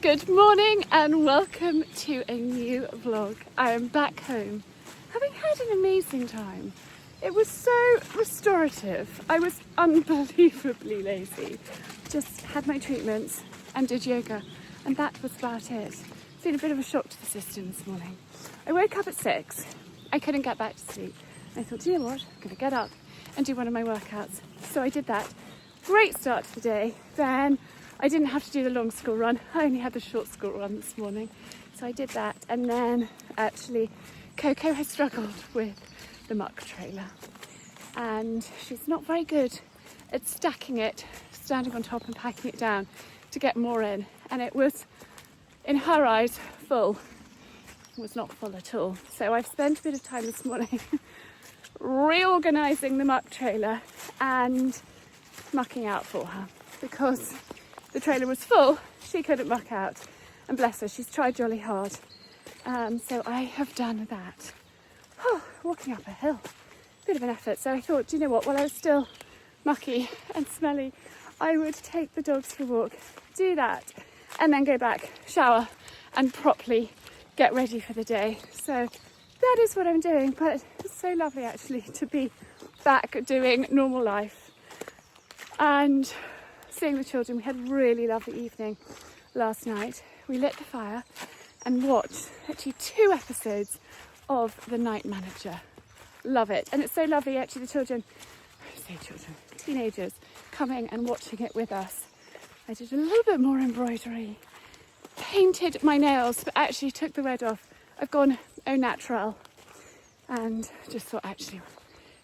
Good morning and welcome to a new vlog. I am back home, having had an amazing time. It was so restorative. I was unbelievably lazy. Just had my treatments and did yoga, and that was about it. It's been a bit of a shock to the system this morning. I woke up at 6. I couldn't get back to sleep. I thought, you know what, I'm gonna get up and do one of my workouts. So I did that. Great start to the day. Then I didn't have to do the long school run. I only had the short school run this morning. So I did that. And then actually Coco has struggled with the muck trailer. And she's not very good at stacking it, standing on top and packing it down to get more in. And it was, in her eyes, full. It was not full at all. So I've spent a bit of time this morning reorganising the muck trailer and mucking out for her, because the trailer was full, she couldn't muck out, and bless her, she's tried jolly hard. So I have done that. Walking up a hill, bit of an effort. So I thought, do you know what, while I was still mucky and smelly, I would take the dogs for a walk, do that, and then go back, shower, and properly get ready for the day. So that is what I'm doing, but it's so lovely actually to be back doing normal life and seeing the children. We had a really lovely evening last night. We lit the fire and watched actually 2 episodes of The Night Manager. Love it. And it's so lovely actually, the children, teenagers coming and watching it with us. I did a little bit more embroidery, painted my nails, but actually took the red off. I've gone au naturel and just thought actually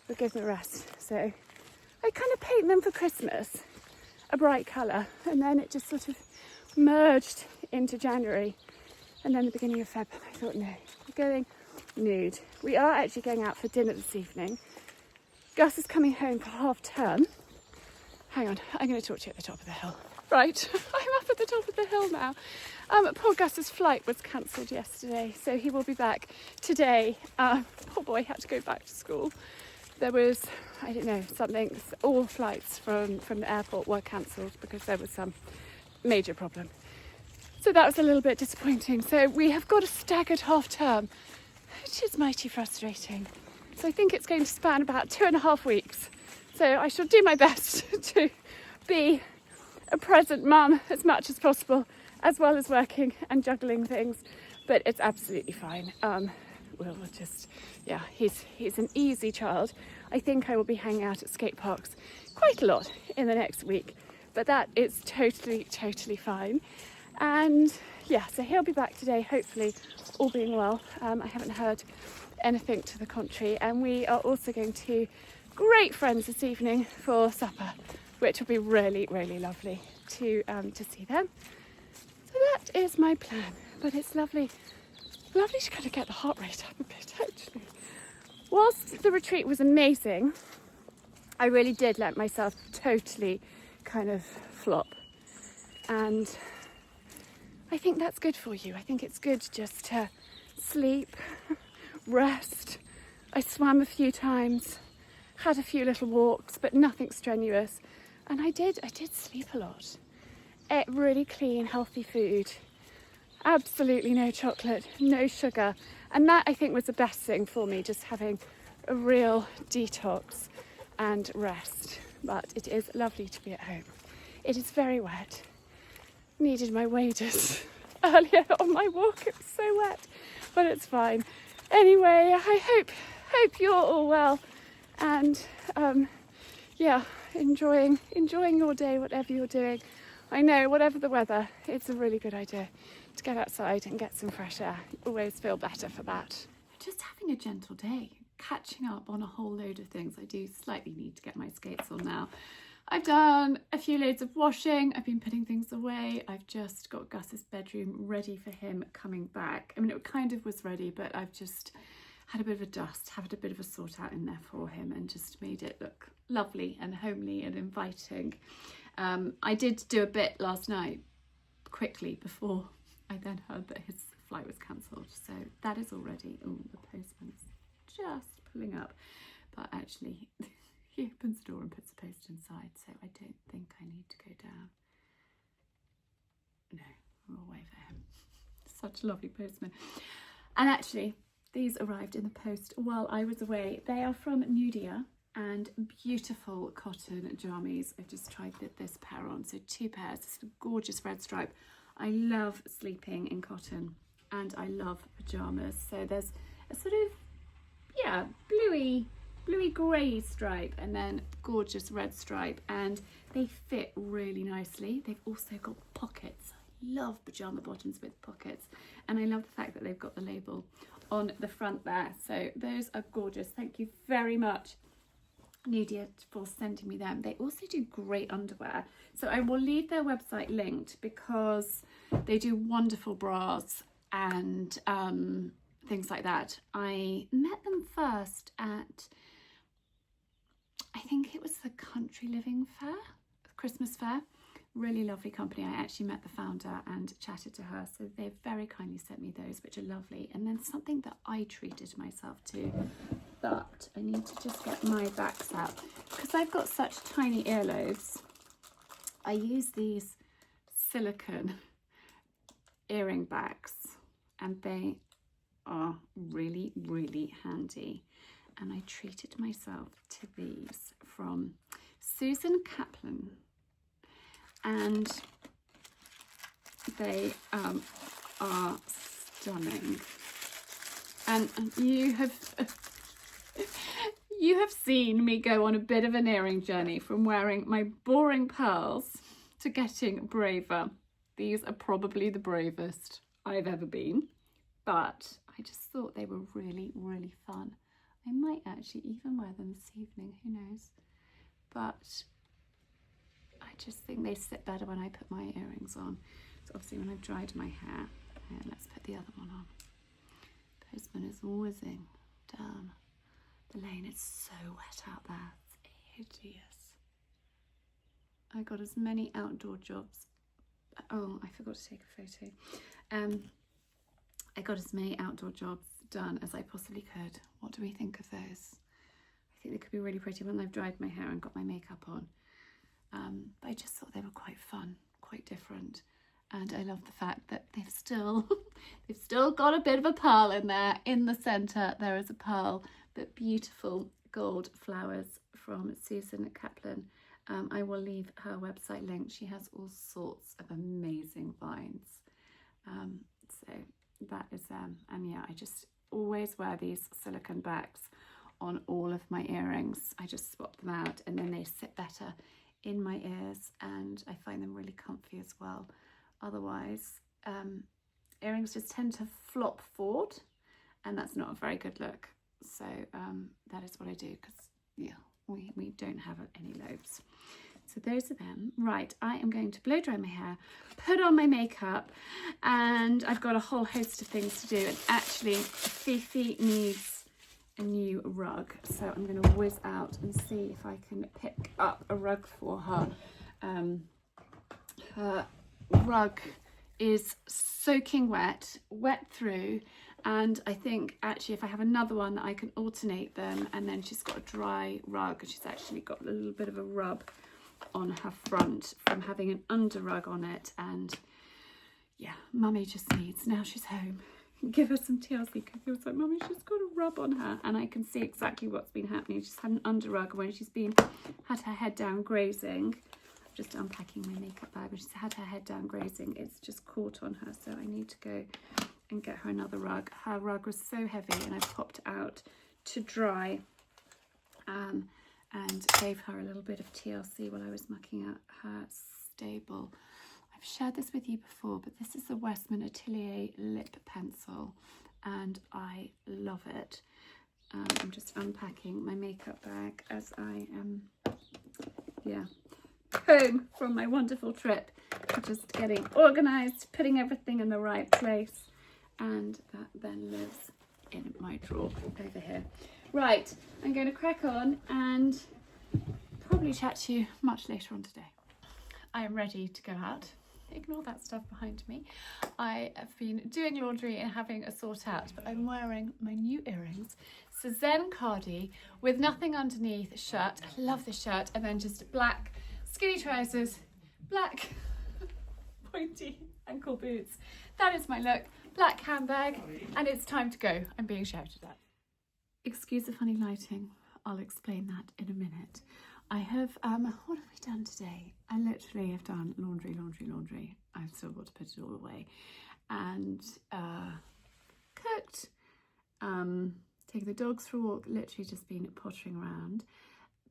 we'll give them a rest. So I kind of paint them for Christmas, a bright colour, and then it just sort of merged into January, and then the beginning of Feb. I thought, no, we're going nude. We are actually going out for dinner this evening. Gus is coming home for half term. Hang on, I'm going to talk to you at the top of the hill. Right, I'm up at the top of the hill now. Poor Gus's flight was cancelled yesterday, so he will be back today. Poor boy had to go back to school. There was, I don't know, something, all flights from the airport were cancelled because there was some major problem. So that was a little bit disappointing. So we have got a staggered half term, which is mighty frustrating. So I think it's going to span about 2.5 weeks. So I shall do my best to be a present mum as much as possible, as well as working and juggling things. But it's absolutely fine. We'll just, yeah, he's an easy child. I think I will be hanging out at skate parks quite a lot in the next week, but that is totally fine. And yeah, so he'll be back today, hopefully, all being well. I haven't heard anything to the contrary, and we are also going to great friends this evening for supper, which will be really lovely to see them. So that is my plan, but it's lovely to kind of get the heart rate up a bit actually. Whilst the retreat was amazing, I really did let myself totally kind of flop, and I think that's good for you. I think it's good just to sleep, rest. I swam a few times, had a few little walks, but nothing strenuous, and I did sleep a lot. Ate really clean, healthy food. Absolutely no chocolate, no sugar. And that, I think, was the best thing for me, just having a real detox and rest. But it is lovely to be at home. It is very wet. Needed my waders earlier on my walk. It was so wet, but it's fine. Anyway, I hope you're all well and yeah, enjoying your day, whatever you're doing. I know, whatever the weather, it's a really good idea to get outside and get some fresh air. You always feel better for that. Just having a gentle day, catching up on a whole load of things. I do slightly need to get my skates on now. I've done a few loads of washing. I've been putting things away. I've just got Gus's bedroom ready for him coming back. I mean, it kind of was ready, but I've just had a bit of a dust, had a bit of a sort out in there for him, and just made it look lovely and homely and inviting. I did do a bit last night quickly before I then heard that his flight was cancelled, so that is all ready. Oh, the postman's just pulling up, but actually he opens the door and puts the post inside, so I don't think I need to go down. No, we'll wave Such a lovely postman. And actually, these arrived in the post while I was away. They are from Nudia and beautiful cotton jammies. I just tried this pair on, so 2 pairs. It's a gorgeous red stripe. I love sleeping in cotton and I love pyjamas. So there's a sort of, yeah, bluey grey stripe and then gorgeous red stripe, and they fit really nicely. They've also got pockets. I love pyjama bottoms with pockets, and I love the fact that they've got the label on the front there. So those are gorgeous. Thank you very much, Nudia, for sending me them. They also do great underwear, so I will leave their website linked because they do wonderful bras and things like that. I met them first at, I think it was the Country Living Fair, Christmas fair. Really lovely company. I actually met the founder and chatted to her, so they very kindly sent me those, which are lovely. And then something that I treated myself to, but I need to just get my backs out because I've got such tiny earlobes. I use these silicone earring backs and they are really, really handy. And I treated myself to these from Susan Kaplan, and they are stunning. And you have seen me go on a bit of an earring journey from wearing my boring pearls to getting braver. These are probably the bravest I've ever been, but I just thought they were really, really fun. I might actually even wear them this evening, who knows? But I just think they sit better when I put my earrings on. So obviously when I've dried my hair, let's put the other one on. Postman is whizzing down the lane. It's so wet out there. It's hideous. I got as many outdoor jobs. Oh, I forgot to take a photo. I got as many outdoor jobs done as I possibly could. What do we think of those? I think they could be really pretty when I've dried my hair and got my makeup on. But I just thought they were quite fun, quite different. And I love the fact that they've still got a bit of a pearl in there. In the centre there is a pearl, but beautiful gold flowers from Susan Kaplan. I will leave her website linked. She has all sorts of amazing vines. So that is them. And yeah, I just always wear these silicone backs on all of my earrings. I just swap them out and then they sit better in my ears, and I find them really comfy as well. Otherwise, earrings just tend to flop forward, and that's not a very good look. So that is what I do, because yeah, we don't have any lobes. So those are them. Right, I am going to blow dry my hair, put on my makeup, and I've got a whole host of things to do. And actually, Fifi needs a new rug, so I'm going to whiz out and see if I can pick up a rug for her. Her rug is soaking wet through, and I think actually if I have another one that I can alternate them, and then she's got a dry rug, and she's actually got a little bit of a rub on her front from having an under rug on it. And yeah, mummy just needs, now she's home, give her some TLC, because she was like, mummy, she's got a rub on her, and I can see exactly what's been happening. She's had an under rug when she's had her head down grazing. I'm just unpacking my makeup bag. When she's had her head down grazing, it's just caught on her, so I need to go and get her another rug. Her rug was so heavy, and I popped it out to dry, and gave her a little bit of TLC while I was mucking out her stable. I've shared this with you before, but this is the Westman Atelier lip pencil, and I love it. I'm just unpacking my makeup bag as I am, home from my wonderful trip. Just getting organised, putting everything in the right place, and that then lives in my drawer over here. Right, I'm going to crack on and probably chat to you much later on today. I am ready to go out. Ignore that stuff behind me. I have been doing laundry and having a sort out, but I'm wearing my new earrings. It's a Zen cardi with nothing underneath shirt. I love this shirt. And then just black skinny trousers, black pointy ankle boots. That is my look. black handbag, and it's time to go. I'm being shouted at. Excuse the funny lighting. I'll explain that in a minute. I have, what have we done today? I literally have done laundry. I've still got to put it all away. And cooked, taking the dogs for a walk, literally just been pottering around.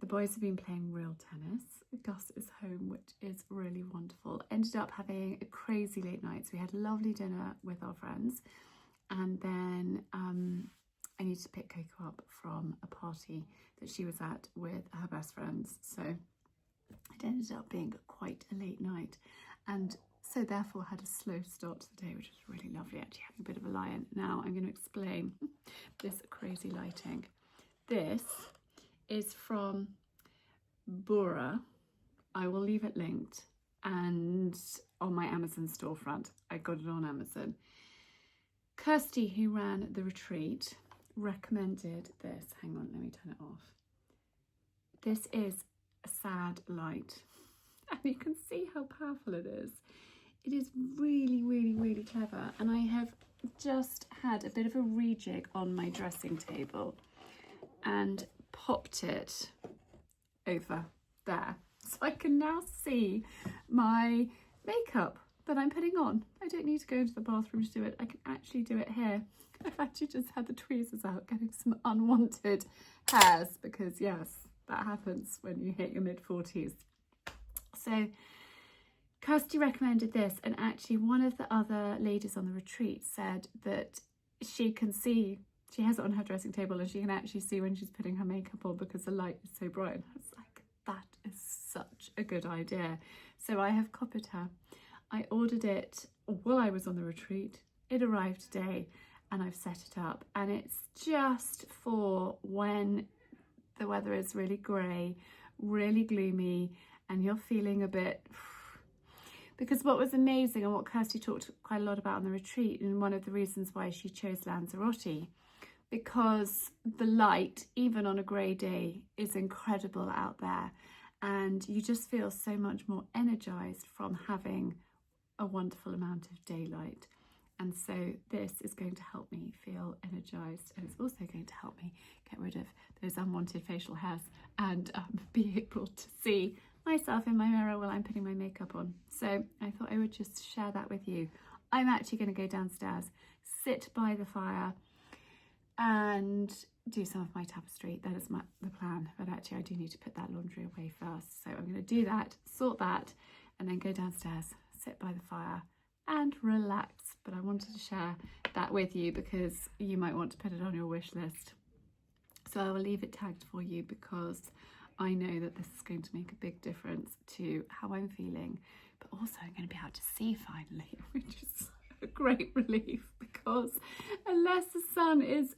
The boys have been playing real tennis. Gus is home, which is really wonderful. Ended up having a crazy late night. So we had a lovely dinner with our friends. And then I need to pick Coco up from a party that she was at with her best friends. So it ended up being quite a late night. And so therefore had a slow start to the day, which was really lovely, actually having a bit of a lie-in. Now I'm going to explain this crazy lighting. This is from Bora. I will leave it linked, and on my Amazon storefront. I got it on Amazon. Kirsty, who ran the retreat, recommended this. Hang on, let me turn it off. This is a sad light, and you can see how powerful it is. It is really clever, and I have just had a bit of a rejig on my dressing table and popped it over there, so I can now see my makeup that I'm putting on. I don't need to go into the bathroom to do it. I can actually do it here. I've actually just had the tweezers out, getting some unwanted hairs, because yes, that happens when you hit your mid-40s. So Kirsty recommended this, and actually one of the other ladies on the retreat said that she can see, she has it on her dressing table, and she can actually see when she's putting her makeup on because the light is so bright. And I was like, that is such a good idea. So I have copied her. I ordered it while I was on the retreat. It arrived today, and I've set it up, and it's just for when the weather is really grey, really gloomy, and you're feeling a bit... Because what was amazing, and what Kirsty talked quite a lot about on the retreat, and one of the reasons why she chose Lanzarote, because the light, even on a grey day, is incredible out there, and you just feel so much more energised from having a wonderful amount of daylight. And so this is going to help me feel energised, and it's also going to help me get rid of those unwanted facial hairs and be able to see myself in my mirror while I'm putting my makeup on. So I thought I would just share that with you. I'm actually going to go downstairs, sit by the fire and do some of my tapestry. That is the plan, but actually I do need to put that laundry away first. So I'm going to do that, sort that, and then go downstairs, sit by the fire and relax. But I wanted to share that with you because you might want to put it on your wish list. So I will leave it tagged for you, because I know that this is going to make a big difference to how I'm feeling, but also I'm going to be able to see finally, which is a great relief, because unless the sun is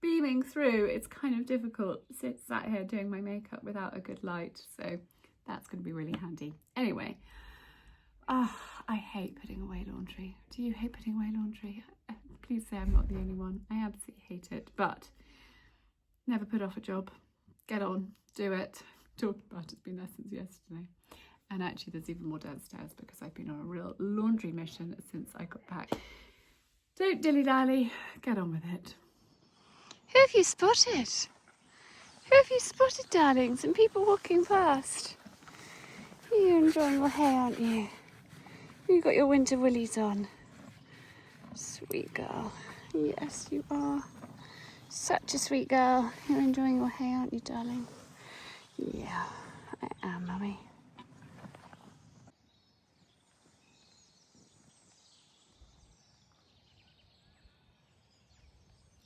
beaming through, it's kind of difficult sat here doing my makeup without a good light. So that's going to be really handy. Anyway, I hate putting away laundry. Do you hate putting away laundry? Please say I'm not the only one. I absolutely hate it, but never put off a job. Get on, do it. Talking about it's been there since yesterday. And actually there's even more downstairs because I've been on a real laundry mission since I got back. Don't dilly-dally, get on with it. Who have you spotted? Who have you spotted, darling? Some people walking past. You're enjoying your hair, aren't you? You've got your winter woolies on. Sweet girl. Yes, you are. Such a sweet girl. You're enjoying your hair, aren't you, darling? Yeah, I am, Mummy.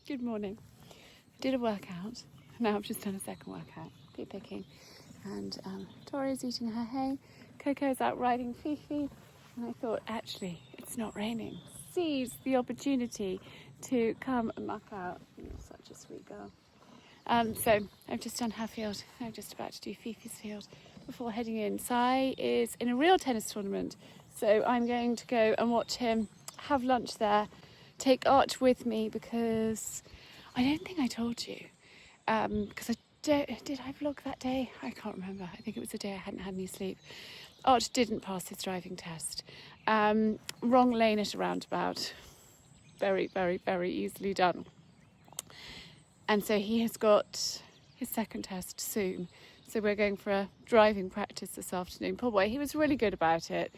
Good morning. I did a workout. Now I've just done a second workout. Bit picking. And Tori's eating her hay. Coco's out riding Fifi. And I thought, actually, it's not raining. Seize the opportunity to come and muck out. You're such a sweet girl. So I've just done her field. I'm just about to do Fifi's field before heading in. Sai is in a real tennis tournament, so I'm going to go and watch him, have lunch there, take Arch with me, because I don't think I told you, because did I vlog that day? I can't remember. I think it was the day I hadn't had any sleep. Arch didn't pass his driving test. Wrong lane at a roundabout. very, very, very easily done. And so he has got his second test soon. So we're going for a driving practice this afternoon. Poor boy, he was really good about it.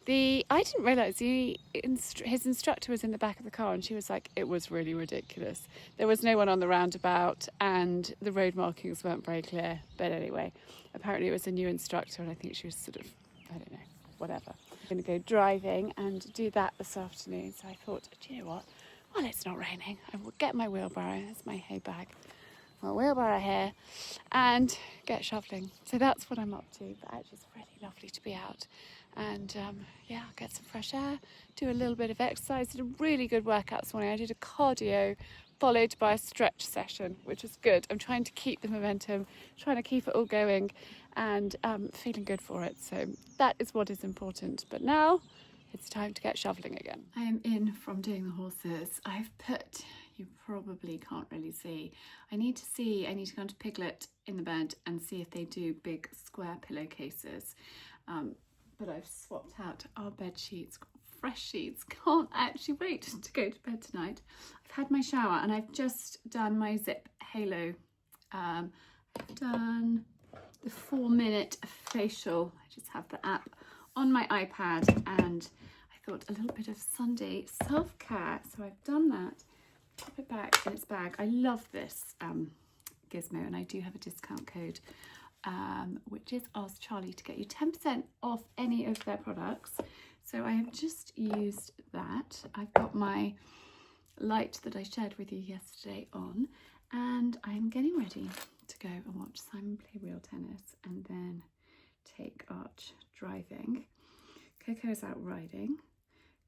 I didn't realise his instructor was in the back of the car, and she was like, it was really ridiculous. There was no one on the roundabout and the road markings weren't very clear. But anyway, apparently it was a new instructor, and I think she was sort of, I don't know, whatever. I'm going to go driving and do that this afternoon. So I thought, do you know what? Well, it's not raining. I will get my wheelbarrow. There's my hay bag. My wheelbarrow here and get shoveling. So that's what I'm up to. But actually it's really lovely to be out and get some fresh air, do a little bit of exercise. Did a really good workout this morning. I did a cardio followed by a stretch session, which was good. I'm trying to keep the momentum, trying to keep it all going and feeling good for it. So that is what is important. But now it's time to get shoveling again. I am in from doing the horses. You probably can't really see. I need to go to Piglet in the bed and see if they do big square pillowcases. But I've swapped out our bed sheets, fresh sheets. Can't actually wait to go to bed tonight. I've had my shower and I've just done my Zip Halo. I've done the 4-minute facial. I just have the app on my iPad and I thought a little bit of Sunday self-care. So I've done that. Pop it back in its bag. I love this gizmo and I do have a discount code which is Ask Charlie to get you 10% off any of their products. So I have just used that. I've got my light that I shared with you yesterday on and I'm getting ready to go and watch Simon play real tennis and then take Arch driving. Coco is out riding.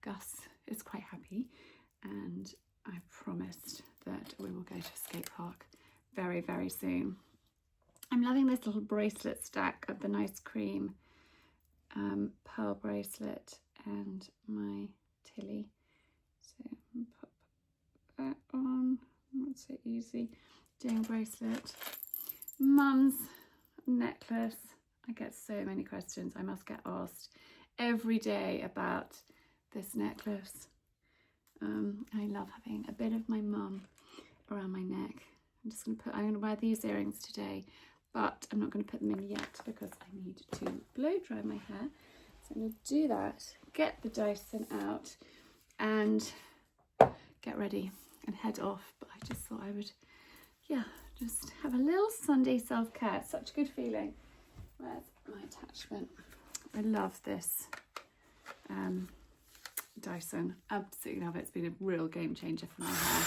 Gus is quite happy and I promised that we will go to a skate park very, very soon. I'm loving this little bracelet stack of the nice cream pearl bracelet and my Tilly. So pop that on. Not so easy. Doing bracelet. Mum's necklace. I get so many questions. I must get asked every day about this necklace. I love having a bit of my mum around my neck. I'm going to wear these earrings today, but I'm not going to put them in yet because I need to blow dry my hair. So I'm going to do that, get the Dyson out and get ready and head off. But I just thought I would, just have a little Sunday self-care. Such a good feeling. Where's my attachment? I love this Dyson. Absolutely love it. It's been a real game changer for my hair.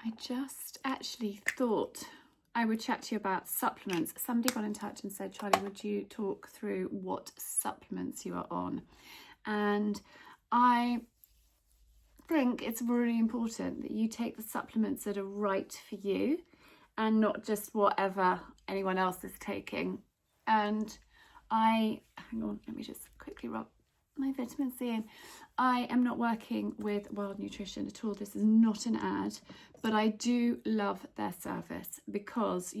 I just actually thought I would chat to you about supplements. Somebody got in touch and said, Charlie, would you talk through what supplements you are on? And I think it's really important that you take the supplements that are right for you and not just whatever anyone else is taking. And hang on, let me just quickly rub my vitamin C in. I am not working with Wild Nutrition at all. This is not an ad, but I do love their service because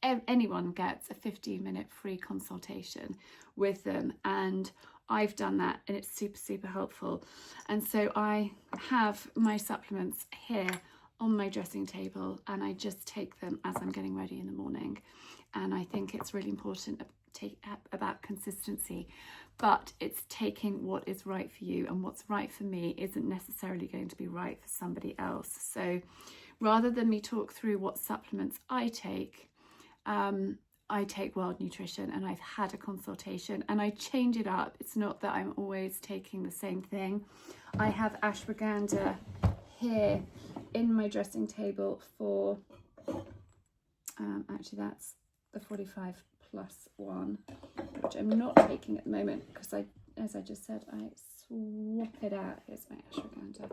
anyone gets a 15-minute free consultation with them, and I've done that and it's super, super helpful. And so I have my supplements here on my dressing table and I just take them as I'm getting ready in the morning. And I think it's really important about consistency, but it's taking what is right for you, and what's right for me isn't necessarily going to be right for somebody else. So rather than me talk through what supplements I take Wild Nutrition, and I've had a consultation and I change it up. It's not that I'm always taking the same thing. I have ashwagandha here in my dressing table for actually that's the 45+ one, which I'm not taking at the moment because as I just said, I swap it out. Here's my ashwagandha.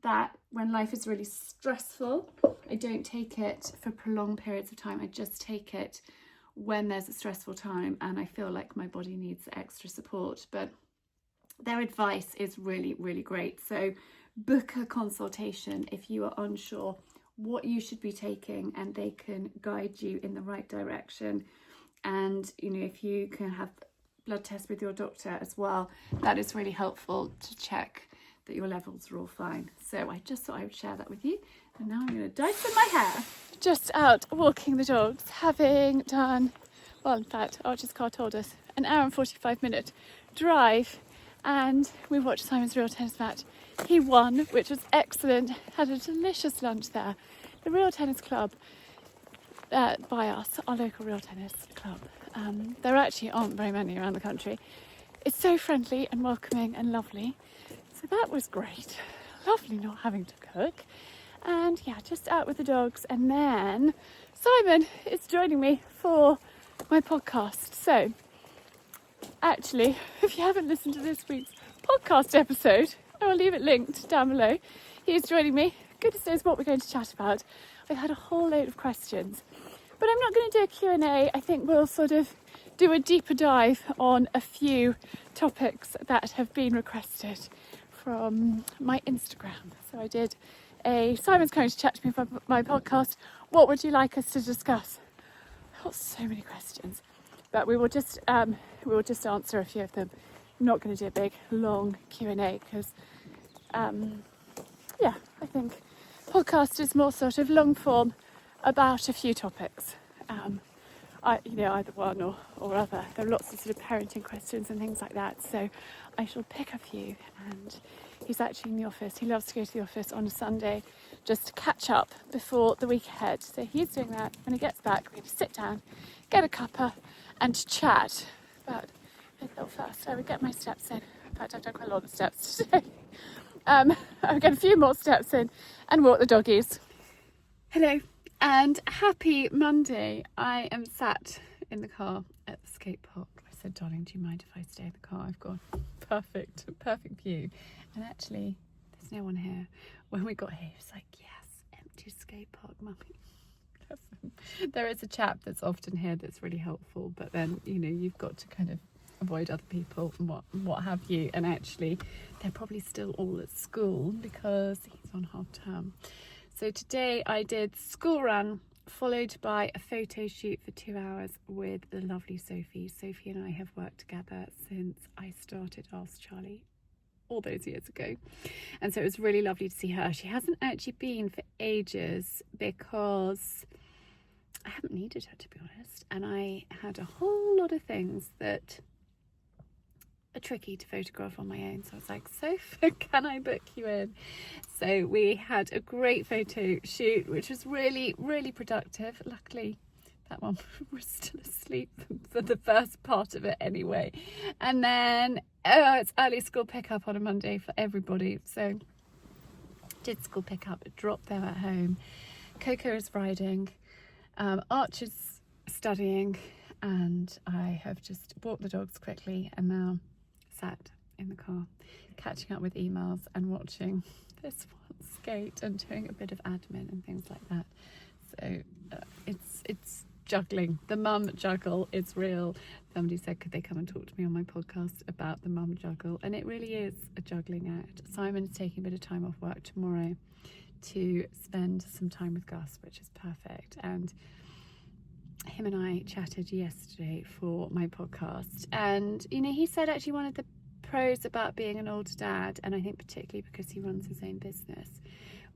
That when life is really stressful, I don't take it for prolonged periods of time. I just take it when there's a stressful time and I feel like my body needs extra support. But their advice is really, really great. So book a consultation if you are unsure what you should be taking, and they can guide you in the right direction. And if you can have blood test with your doctor as well. That is really helpful to check that your levels are all fine. So I just thought I would share that with you. And now I'm going to Dyson my hair. Just out walking the dogs, having done, well, in fact, Archer's car told us, an hour and 45-minute drive. And we watched Simon's real tennis match. He won, which was excellent. Had a delicious lunch there. The Real Tennis Club by us, our local real tennis club. There actually aren't very many around the country. It's so friendly and welcoming and lovely. So that was great. Lovely not having to cook. And yeah, just out with the dogs. And then Simon is joining me for my podcast. So actually, if you haven't listened to this week's podcast episode, I will leave it linked down below. He is joining me. Goodness knows what we're going to chat about. I've had a whole load of questions, but I'm not going to do a Q&A. I think we'll sort of do a deeper dive on a few topics that have been requested from my Instagram. So I did Simon's going to chat to me for my podcast. What would you like us to discuss? I've got so many questions, but we will just answer a few of them. I'm not going to do a big long Q&A because I think podcast is more sort of long form about a few topics. Either one or other. There are lots of sort of parenting questions and things like that. So I shall pick a few. And he's actually in the office. He loves to go to the office on a Sunday just to catch up before the week ahead. So he's doing that. When he gets back, we're going to sit down, get a cuppa and chat. But a little first, I would get my steps in. In fact, I've done quite a lot of steps today. I'll get a few more steps in and walk the doggies. Hello. And happy Monday. I am sat in the car at the skate park. I said, darling, do you mind if I stay in the car? I've got perfect view. And actually, there's no one here. When we got here, it's like, yes, empty skate park, mummy. There is a chap that's often here that's really helpful, but then, you've got to kind of avoid other people and what have you. And actually, they're probably still all at school because he's on half term. So today I did school run, followed by a photo shoot for 2 hours with the lovely Sophie. Sophie and I have worked together since I started Ask Charlie all those years ago. And so it was really lovely to see her. She hasn't actually been for ages because I haven't needed her, to be honest. And I had a whole lot of things that are tricky to photograph on my own. So I was like, Soph, can I book you in? So we had a great photo shoot, which was really, really productive. Luckily, that one was still asleep for the first part of it anyway. And then it's early school pickup on a Monday for everybody. So did school pickup, dropped them at home. Coco is riding, Archer's studying, and I have just walked the dogs quickly and now sat in the car catching up with emails and watching this one skate and doing a bit of admin and things like that. So it's juggling. The mum juggle is real. Somebody said, could they come and talk to me on my podcast about the mum juggle? And it really is a juggling act. Simon's taking a bit of time off work tomorrow to spend some time with Gus, which is perfect. And him and I chatted yesterday for my podcast, and he said actually one of the pros about being an older dad, and I think particularly because he runs his own business,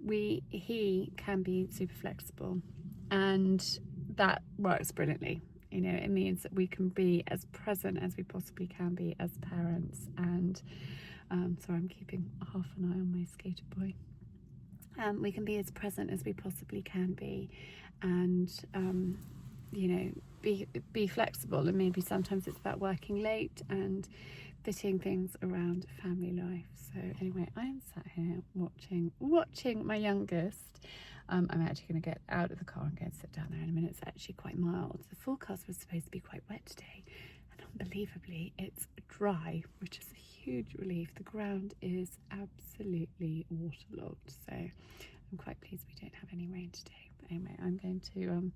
he can be super flexible, and that works brilliantly. It means that we can be as present as we possibly can be as parents. And sorry, I'm keeping half an eye on my skater boy. We can be as present as we possibly can be, and be flexible. And maybe sometimes it's about working late and fitting things around family life. So anyway, I am sat here watching my youngest. I'm actually going to get out of the car and go and sit down there in a minute. It's actually quite mild. The forecast was supposed to be quite wet today, and unbelievably it's dry, which is a huge relief. The ground is absolutely waterlogged, so I'm quite pleased we don't have any rain today. But anyway, I'm going to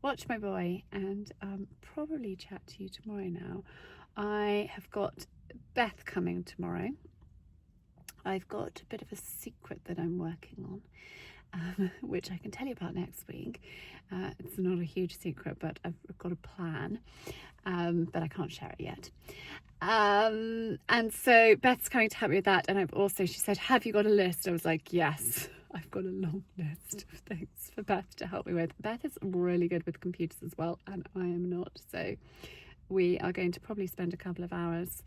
watch my boy and probably chat to you tomorrow now. I have got Beth coming tomorrow. I've got a bit of a secret that I'm working on, which I can tell you about next week. It's not a huge secret, but I've got a plan, but I can't share it yet. And so Beth's coming to help me with that, and she said, have you got a list? I was like, yes, I've got a long list of things for Beth to help me with. Beth is really good with computers as well, and I am not, so we are going to probably spend a couple of hours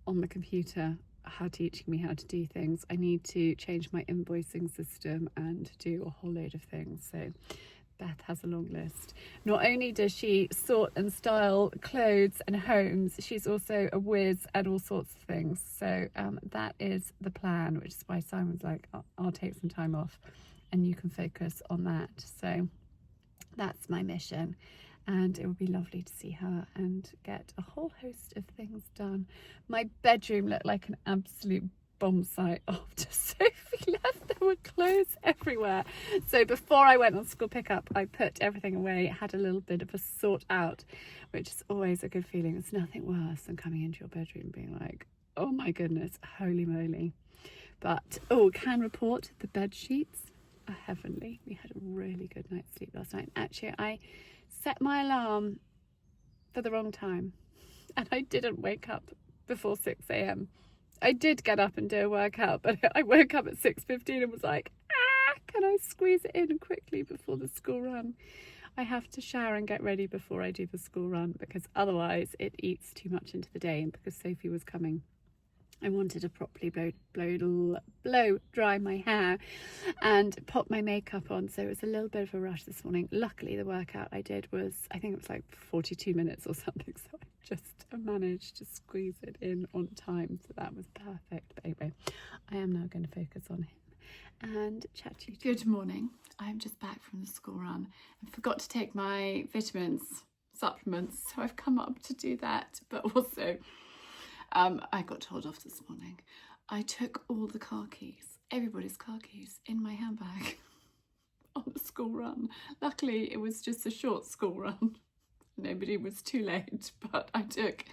on the computer, her teaching me how to do things. I need to change my invoicing system and do a whole load of things, so Beth has a long list. Not only does she sort and style clothes and homes, she's also a whiz at all sorts of things. So that is the plan, which is why Simon's like, I'll take some time off and you can focus on that. So that's my mission. And it would be lovely to see her and get a whole host of things done. My bedroom looked like an absolute bomb site after Sophie left. There were clothes everywhere. So before I went on school pickup, I put everything away, had a little bit of a sort out, which is always a good feeling. There's nothing worse than coming into your bedroom being like, oh my goodness, holy moly. But can report the bed sheets are heavenly. We had a really good night's sleep last night. Actually, I set my alarm for the wrong time and I didn't wake up before 6 a.m. I did get up and do a workout, but I woke up at 6:15 and was like, can I squeeze it in quickly before the school run? I have to shower and get ready before I do the school run, because otherwise it eats too much into the day. And because Sophie was coming, I wanted to properly blow dry my hair and pop my makeup on, so it was a little bit of a rush this morning. Luckily the workout I did was, I think it was like 42 minutes or something, so I just managed to squeeze it in on time, so that was perfect. But anyway, I am now going to focus on him and chat to you. Good morning. I'm just back from the school run and forgot to take my vitamins supplements, so I've come up to do that. But also I got told off this morning. I took all the car keys, everybody's car keys, in my handbag on the school run. Luckily it was just a short school run. Nobody was too late, but I took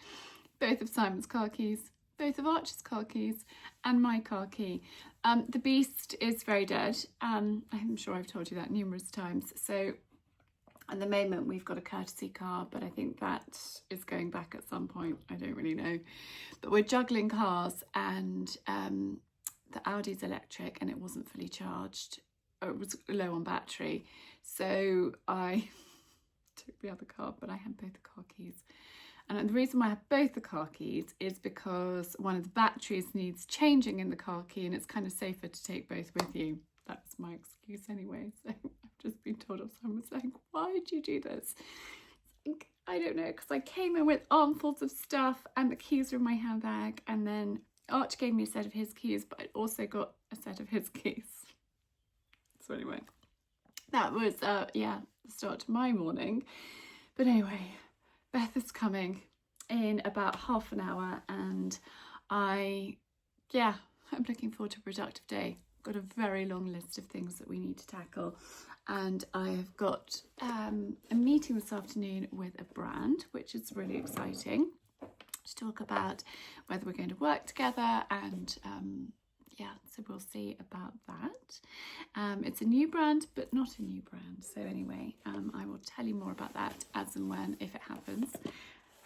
both of Simon's car keys, both of Archer's car keys, and my car key. The beast is very dead. I'm sure I've told you that numerous times. So at the moment we've got a courtesy car, but I think that is going back at some point. I don't really know. But we're juggling cars, and the Audi's electric and it wasn't fully charged. It was low on battery. So I took the other car, but I had both the car keys. And the reason why I have both the car keys is because one of the batteries needs changing in the car key, and it's kind of safer to take both with you. That's my excuse anyway. So I've just been told off. Someone was like, why did you do this? I don't know, because I came in with armfuls of stuff and the keys were in my handbag, and then Arch gave me a set of his keys, but I also got a set of his keys. So anyway, that was the start to my morning. But anyway, Beth is coming in about half an hour, and I'm looking forward to a productive day. Got a very long list of things that we need to tackle, and I have got a meeting this afternoon with a brand, which is really exciting, to talk about whether we're going to work together, and so we'll see about that. It's a new brand, but not a new brand. So anyway, I will tell you more about that as and when, if it happens.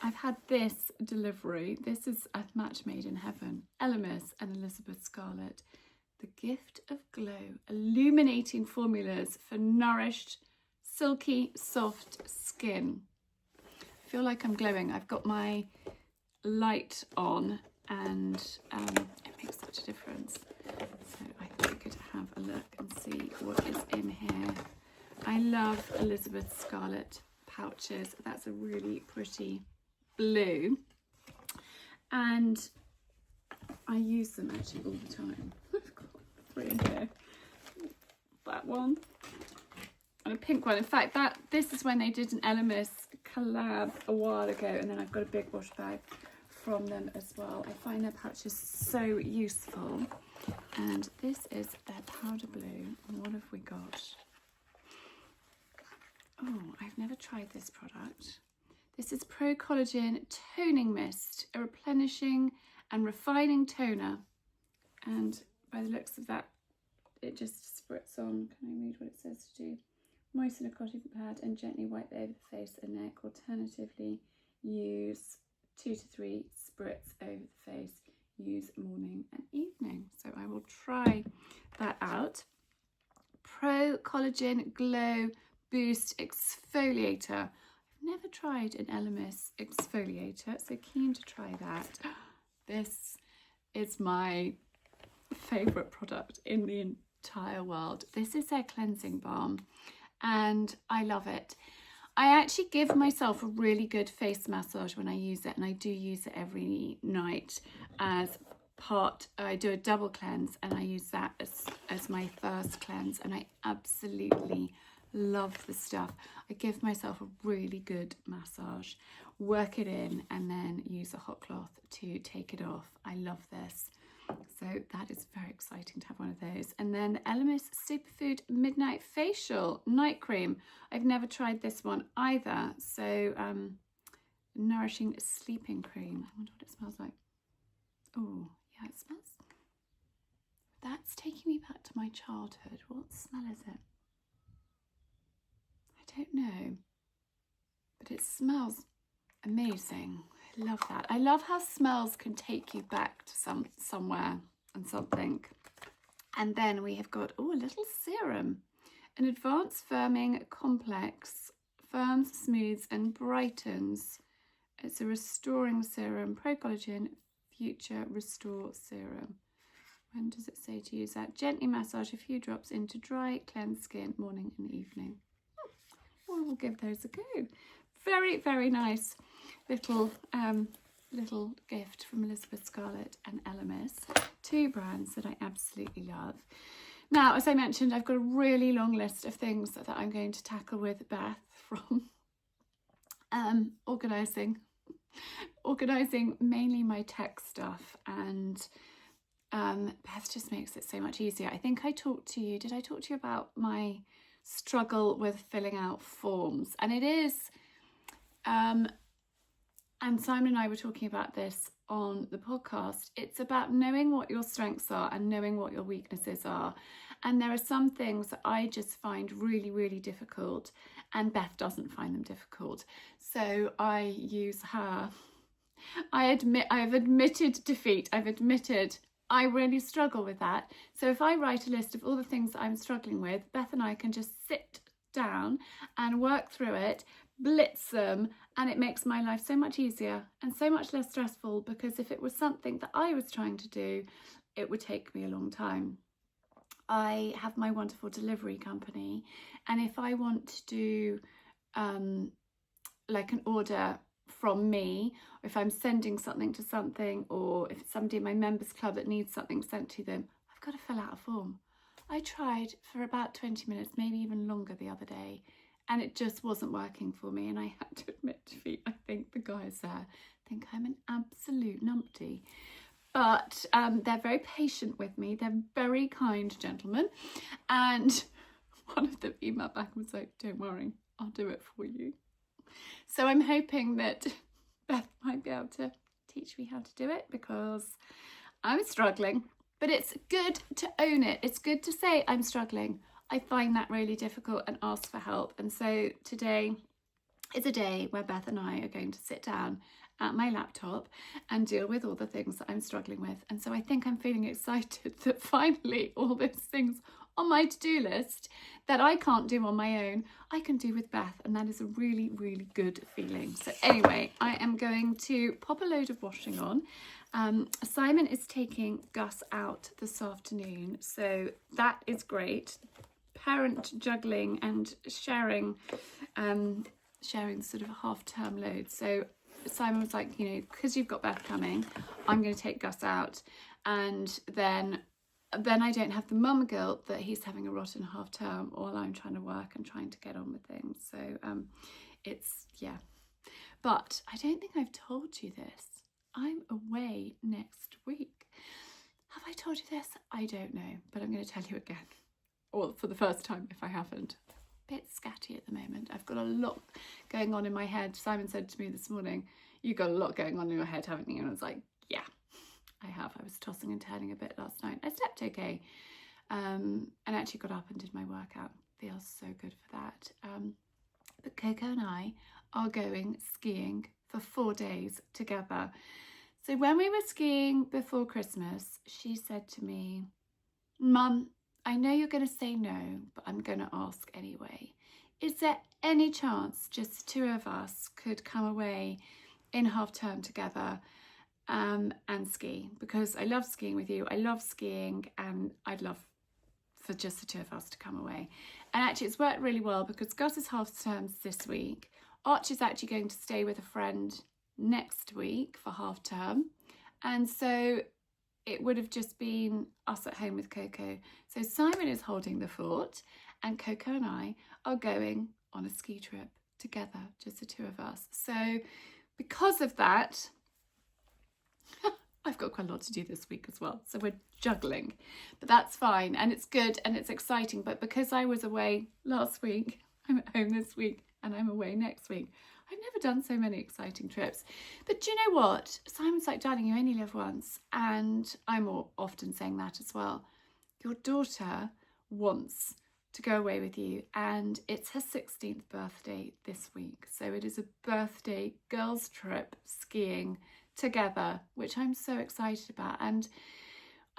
I've had this delivery. This is a match made in heaven. Elemis and Elizabeth Scarlett. The Gift of Glow. Illuminating formulas for nourished, silky, soft skin. I feel like I'm glowing. I've got my light on, and it makes such a difference. So I thought I could have a look and see what is in here. I love Elizabeth Scarlett pouches. That's a really pretty blue, and I use them actually all the time. I've got 3 in here. That one and a pink one. In fact, this is when they did an Elemis collab a while ago, and then I've got a big wash bag from them as well. I find their pouches so useful. And this is their powder blue. And what have we got? Oh, I've never tried this product. This is Pro Collagen Toning Mist, a replenishing and refining toner. And by the looks of that it just spritz on. Can I read what it says to do? Moisten a cotton pad and gently wipe over the face and neck. Alternatively, use 2 to 3 spritz over the face. Use morning and evening. So I will try that out. Pro Collagen Glow Boost Exfoliator. I've never tried an Elemis exfoliator, so keen to try that. This is my favourite product in the entire world. This is their cleansing balm and I love it. I actually give myself a really good face massage when I use it, and I do use it every night as part. I do a double cleanse and I use that as my first cleanse, and I absolutely love the stuff. I give myself a really good massage, work it in, and then use a hot cloth to take it off. I love this. So that is very exciting to have one of those. And then the Elemis Superfood Midnight Facial Night Cream. I've never tried this one either. So Nourishing Sleeping Cream. I wonder what it smells like. Oh, yeah, it smells. That's taking me back to my childhood. What smell is it? I don't know. But it smells amazing. I love that. I love how smells can take you back to somewhere and something. And then we have got, oh, a little serum. An advanced firming complex. Firms, smooths and brightens. It's a restoring serum. Pro Collagen Future Restore Serum. When does it say to use that? Gently massage a few drops into dry, cleansed skin, morning and evening. Well, we'll give those a go. Very, very nice little gift from Elizabeth Scarlett and Elemis. 2 brands that I absolutely love. Now, as I mentioned, I've got a really long list of things that I'm going to tackle with Beth, from organising mainly my tech stuff, and Beth just makes it so much easier. I think I talked to you, did I talk to you about my struggle with filling out forms? And it is, and Simon and I were talking about this on the podcast, it's about knowing what your strengths are and knowing what your weaknesses are. And there are some things that I just find really, really difficult, and Beth doesn't find them difficult. So I use her. I've admitted defeat. I've admitted I really struggle with that. So if I write a list of all the things that I'm struggling with, Beth and I can just sit down and work through it, blitz them, and it makes my life so much easier and so much less stressful, because if it was something that I was trying to do, it would take me a long time. I have my wonderful delivery company, and if I want to do like an order from me, or if I'm sending something to something, or if it's somebody in my members club that needs something sent to them, I've got to fill out a form. I tried for about 20 minutes, maybe even longer the other day, and it just wasn't working for me, and I had to admit defeat. I think the guys there think I'm an absolute numpty. But they're very patient with me. They're very kind gentlemen. And one of them emailed back and was like, don't worry, I'll do it for you. So I'm hoping that Beth might be able to teach me how to do it, because I'm struggling. But it's good to own it. It's good to say I'm struggling. I find that really difficult, and ask for help. And so today is a day where Beth and I are going to sit down at my laptop and deal with all the things that I'm struggling with. And so I think I'm feeling excited that finally all those things on my to-do list that I can't do on my own, I can do with Beth, and that is a really, really good feeling. So anyway, I am going to pop a load of washing on. Simon is taking Gus out this afternoon, so that is great. Parent juggling and sharing sort of a half-term load. So Simon was like, you know, because you've got Beth coming, I'm going to take Gus out, and then I don't have the mum guilt that he's having a rotten half term while I'm trying to work and trying to get on with things. So it's, yeah. But I don't think I've told you this. I'm away next week. Have I told you this? I don't know, but I'm going to tell you again. Or for the first time if I haven't. Bit scatty at the moment. I've got a lot going on in my head. Simon said to me this morning, you've got a lot going on in your head, haven't you? And I was like, yeah, I have. I was tossing and turning a bit last night. I slept okay. and actually got up and did my workout. Feels so good for that. But Coco and I are going skiing for 4 days together. So when we were skiing before Christmas, she said to me, Mum, I know you're going to say no, but I'm going to ask anyway. Is there any chance just the two of us could come away in half term together and ski? Because I love skiing with you. I love skiing, and I'd love for just the two of us to come away. And actually it's worked really well because Gus's half term's this week. Archie's actually going to stay with a friend next week for half term. And so it would have just been us at home with Coco. So Simon is holding the fort and Coco and I are going on a ski trip together, just the two of us. So because of that, I've got quite a lot to do this week as well. So we're juggling, but that's fine. And it's good and it's exciting. But because I was away last week, I'm at home this week and I'm away next week. I've never done so many exciting trips. But do you know what? Simon's like, darling, you only live once. And I'm more often saying that as well. Your daughter wants to go away with you, and it's her 16th birthday this week. So it is a birthday girls trip skiing together, which I'm so excited about. And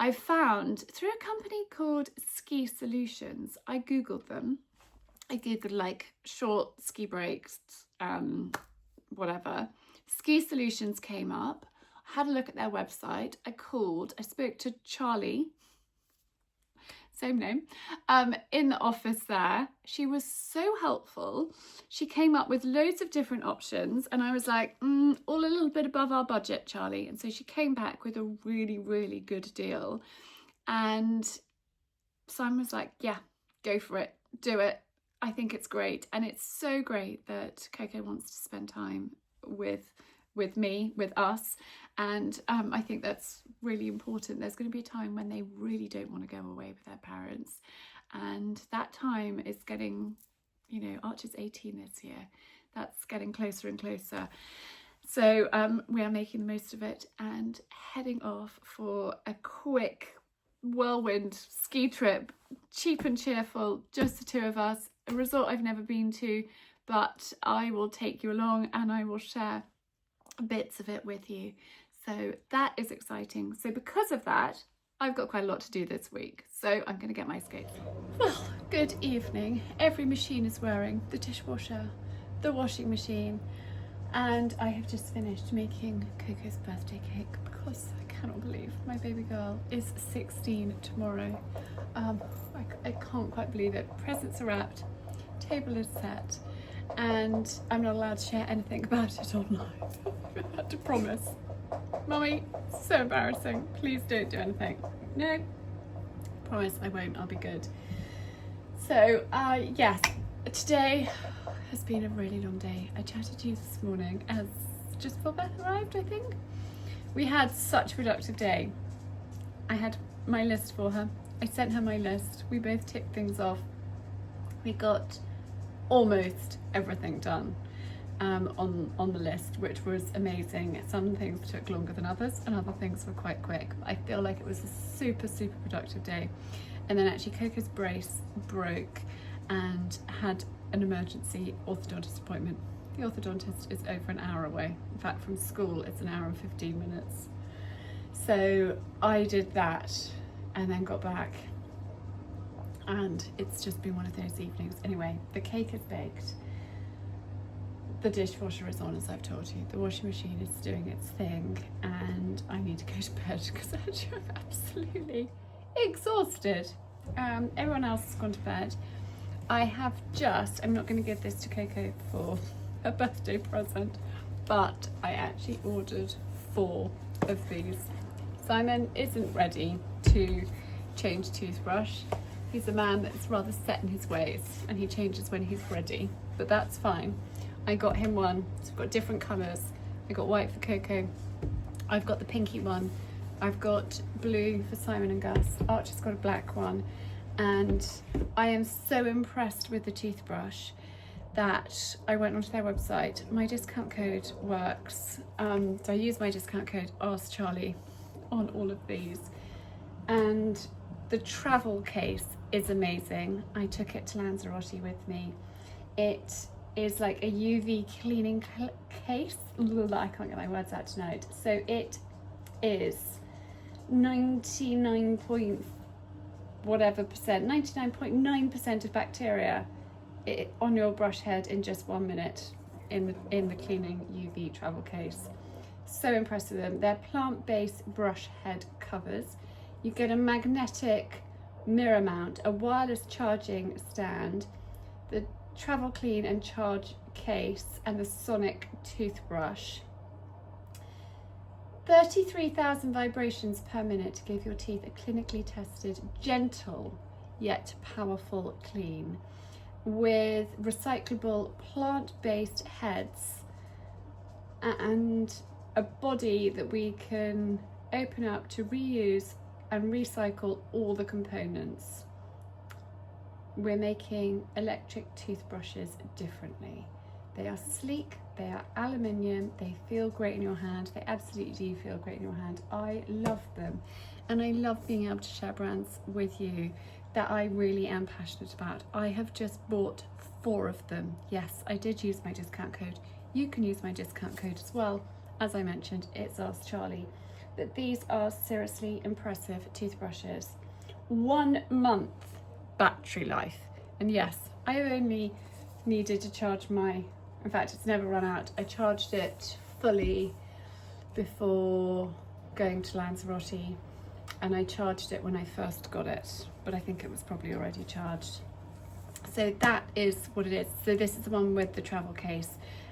I found through a company called Ski Solutions, I googled them. I googled like short ski breaks, whatever. Ski Solutions came up. I had a look at their website. I spoke to Charlie, same name, in the office there. She was so helpful. She came up with loads of different options and I was like, all a little bit above our budget, Charlie. And so she came back with a really, really good deal. And Simon was like, yeah, go for it, do it. I think it's great. And it's so great that Coco wants to spend time with me, with us. And I think that's really important. There's going to be a time when they really don't want to go away with their parents. And that time is getting, you know, Archer's 18 this year. That's getting closer and closer. So we are making the most of it and heading off for a quick whirlwind ski trip, cheap and cheerful, just the two of us, a resort I've never been to, but I will take you along and I will share bits of it with you. So that is exciting. So because of that, I've got quite a lot to do this week. So I'm going to get my skates. Well, good evening. Every machine is whirring, the dishwasher, the washing machine, and I have just finished making Coco's birthday cake because I cannot believe my baby girl is 16 tomorrow. I can't quite believe it. Presents are wrapped, table is set, and I'm not allowed to share anything about it online. I had to promise. Mummy, so embarrassing. Please don't do anything. No, promise I won't. I'll be good. So, yes, today has been a really long day. I chatted to you this morning as just before Beth arrived, I think. We had such a productive day. I had my list for her. I sent her my list. We both ticked things off. We got almost everything done on the list, which was amazing. Some things took longer than others and other things were quite quick. I feel like it was a super productive day. And then actually Coco's brace broke and had an emergency orthodontist appointment. The orthodontist is over an hour away. In fact, from school it's an hour and 15 minutes. So I did that and then got back, and it's just been one of those evenings. Anyway, the cake is baked. The dishwasher is on, as I've told you. The washing machine is doing its thing, and I need to go to bed because I'm absolutely exhausted. Everyone else has gone to bed. I have I'm not going to give this to Coco for her birthday present, but I actually ordered 4 of these. Simon isn't ready to change toothbrush. He's a man that's rather set in his ways and he changes when he's ready, but that's fine. I got him one, so I've got different colours. I got white for Coco, I've got the pinky one, I've got blue for Simon and Gus, Archer's got a black one, and I am so impressed with the toothbrush that I went onto their website. My discount code works, so I use my discount code Ask Charlie on all of these, and The travel case is amazing. I took it to Lanzarote with me. It is like a UV cleaning case. I can't get my words out tonight. So it is 99 point whatever percent, 99.9% of bacteria on your brush head in just 1 minute in the cleaning UV travel case. So impressed with them. They're plant-based brush head covers. You get a magnetic mirror mount, a wireless charging stand, the travel clean and charge case, and the sonic toothbrush. 33,000 vibrations per minute to give your teeth a clinically tested, gentle yet powerful clean with recyclable plant-based heads and a body that we can open up to reuse and recycle all the components. We're making electric toothbrushes differently. They are sleek, they are aluminium, they feel great in your hand. They absolutely do feel great in your hand. I love them, and I love being able to share brands with you that I really am passionate about. I have just bought 4 of them. Yes, I did use my discount code. You can use my discount code as well. As I mentioned, it's Ask Charlie. But these are seriously impressive toothbrushes. 1 month battery life. And yes, I only needed to charge my, in fact, it's never run out. I charged it fully before going to Lanzarote, and I charged it when I first got it, but I think it was probably already charged. So that is what it is. So this is the one with the travel case,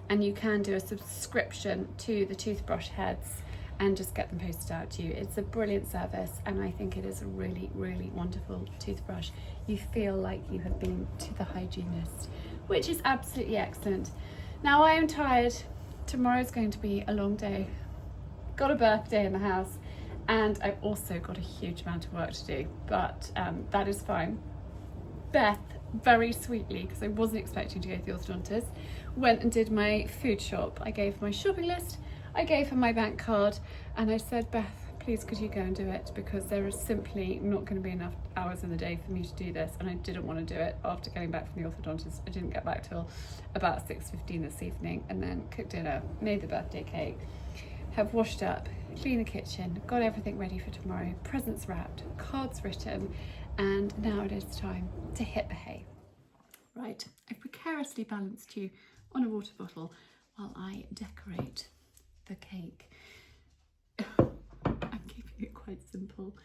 and you can do a subscription to the toothbrush heads and just get them posted out to you. It's a brilliant service, and I think it is a really, really wonderful toothbrush. You feel like you have been to the hygienist, which is absolutely excellent. Now I am tired. Tomorrow's going to be a long day. Got a birthday in the house, and I've also got a huge amount of work to do, but that is fine. Beth, very sweetly, because I wasn't expecting to go to the orthodontist, went and did my food shop. I gave her my shopping list, I gave her my bank card, and I said, Beth, please could you go and do it, because there is simply not going to be enough hours in the day for me to do this, and I didn't want to do it after getting back from the orthodontist. I didn't get back till about 6:15 this evening, and then cooked dinner, made the birthday cake, have washed up, cleaned the kitchen, got everything ready for tomorrow, presents wrapped, cards written, and now it is time to hit the hay. Right, I've precariously balanced you on a water bottle while I decorate the cake. I'm keeping it quite simple.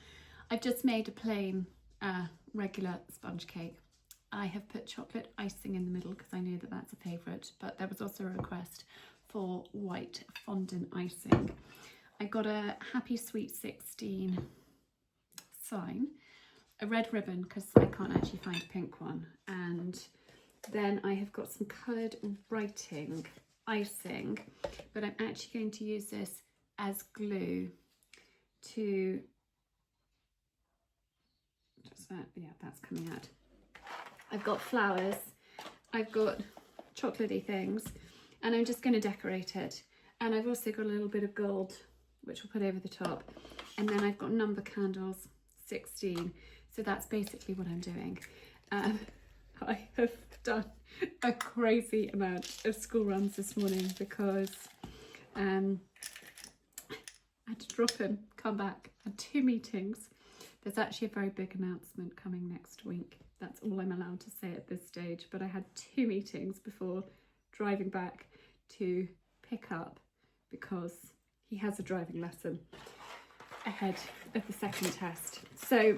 I've just made a plain regular sponge cake. I have put chocolate icing in the middle because I knew that that's a favourite, but there was also a request for white fondant icing. I got a Happy Sweet 16 sign, a red ribbon because I can't actually find a pink one, and then I have got some coloured writing icing, but I'm actually going to use this as glue to just yeah, that's coming out. I've got flowers, I've got chocolatey things, and I'm just going to decorate it. And I've also got a little bit of gold which we'll put over the top, and then I've got number candles, 16. So that's basically what I'm doing. I have done a crazy amount of school runs this morning because I had to drop him, come back, had 2 meetings. There's actually a very big announcement coming next week. That's all I'm allowed to say at this stage, but I had 2 meetings before driving back to pick up because he has a driving lesson ahead of the second test. So